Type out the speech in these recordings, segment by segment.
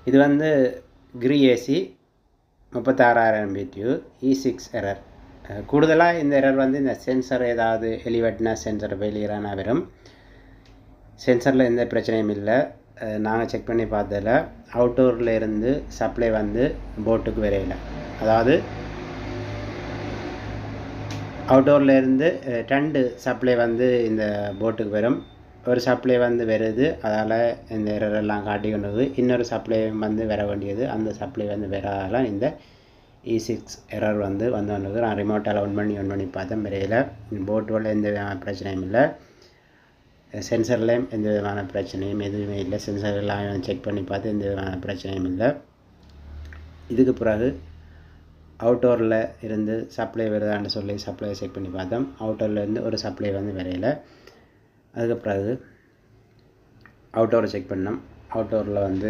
இது வந்து கிரி AC 36,000 BTU E6 error. கூடுதலாக இந்த எரர் வந்து இந்த சென்சர் ஏதாவது எலிவெட்டினா சென்சர் ஃபெயிலியரான வரும். சென்சரில் எந்த பிரச்சனையும் இல்லை. நாங்கள் செக் பண்ணி பார்த்ததில் அவுட்டோரில் இருந்து சப்ளை வந்து போட்டுக்கு வரையில, அதாவது அவுட்டோரில் இருந்து 2 சப்ளை வந்து இந்த போட்டுக்கு வரும். ஒரு சப்ளை வந்து வருது, அதால் இந்த எரரெல்லாம் காட்டி கொண்டது. இன்னொரு சப்ளை வந்து வர வேண்டியது, அந்த சப்ளை வந்து வராதால இந்த E6 எரர் வந்து வந்தோன்னு நான் ரிமோட்டால் ஒன் பண்ணி பார்த்தேன். வரையில் போட்டோட எந்த விதமான பிரச்சனையும் இல்லை, சென்சர்லேயும் எந்த விதமான பிரச்சனையும் எதுவுமே இல்லை. சென்சர் எல்லாம் செக் பண்ணி பார்த்து எந்த விதமான பிரச்சனையும் இல்லை. இதுக்கு பிறகு அவுட்டோரில் இருந்து சப்ளை வருதான்னு சொல்லி சப்ளை செக் பண்ணி பார்த்தோம். அவுட்டோரில் இருந்து ஒரு சப்ளை வந்து வரையில். அதுக்கு பிறகு அவுட்டோரை செக் பண்ணோம். அவுட்டோரில் வந்து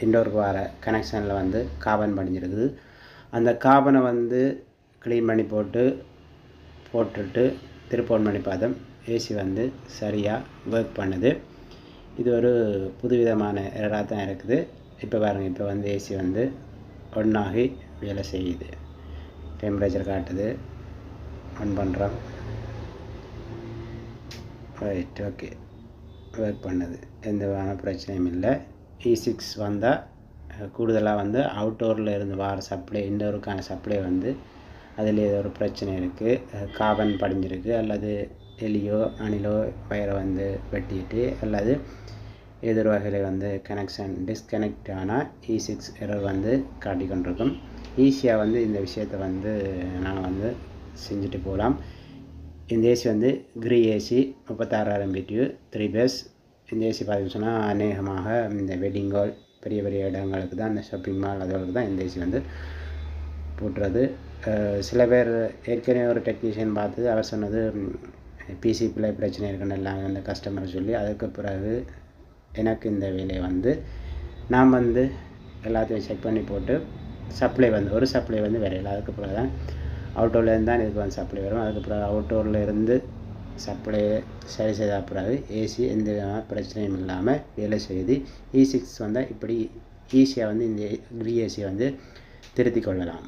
இன்டோருக்கு வர கனெக்ஷனில் வந்து கார்பன் படிஞ்சிருக்குது. அந்த கார்பனை வந்து க்ளீன் பண்ணி போட்டுட்டு திருப்ப ஆன் பண்ணி பார்த்தோம். ஏசி வந்து சரியாக ஒர்க் பண்ணுது. இது ஒரு புதுவிதமான எரராக தான் இருக்குது. இப்போ பாருங்கள், இப்போ வந்து ஏசி வந்து ஒன்றாகி வேலை செய்யுது. டெம்பரேச்சர் காட்டுது, ஆன் பண்ணுறோம். ரைட், ஓகே, ஒர்க் பண்ணுது, எந்த விதமான பிரச்சனையும் இல்லை. E6 வந்தால் கூடுதலாக வந்து அவுட்டோரில் இருந்து வர சப்ளை, இன்டோருக்கான சப்ளை வந்து அதில் ஏதோ ஒரு பிரச்சனை இருக்குது, கார்பன் படிஞ்சிருக்கு, அல்லது எலியோ அணிலோ வயரை வந்து வெட்டிட்டு, அல்லது எதிர் வகையில் வந்து கனெக்ஷன் டிஸ்கனெக்ட் ஆனால் E6 எரர் வந்து காட்டி கொண்டிருக்கும். ஈஸியாக வந்து இந்த விஷயத்தை வந்து நாங்கள் வந்து செஞ்சுட்டு போகலாம். இந்த ஏசி வந்து கிரி ஏசி 36,000 BTU 3 பேஸ். இந்த ஏசி பார்த்திங்கன்னு சொன்னால் அநேகமாக இந்த வெட்டிங் ஹால், பெரிய பெரிய இடங்களுக்கு தான், இந்த ஷாப்பிங் மால் அதுகளுக்கு தான் இந்த ஏசி வந்து போட்டுறது. சில பேர் ஏற்கனவே ஒரு டெக்னீஷியன் பார்த்து அவர் சொன்னது பிசிபியில் பிரச்சனை இருக்குன்னு எல்லாம் அந்த கஸ்டமரை சொல்லி, அதுக்கு பிறகு எனக்கு இந்த வேலையை வந்து நான் வந்து எல்லாத்தையும் செக் பண்ணி போட்டு சப்ளை வந்து ஒரு சப்ளை வந்து வரையில. அதுக்கு பிறகு தான் அவுட்டோர்லேருந்து தான் இதுக்கு வந்து சப்ளை வரும். அதுக்கு பிறகு அவுட்டோரில் இருந்து சப்ளை சரி செய்த பிறகு ஏசி எந்த விதமான பிரச்சனையும் இல்லாமல் வேலை செய்யுது. E6 வந்தால் இப்படி ஈஸியாக வந்து இந்த கிரி ஏசியை வந்து திருத்தி கொள்ளலாம்.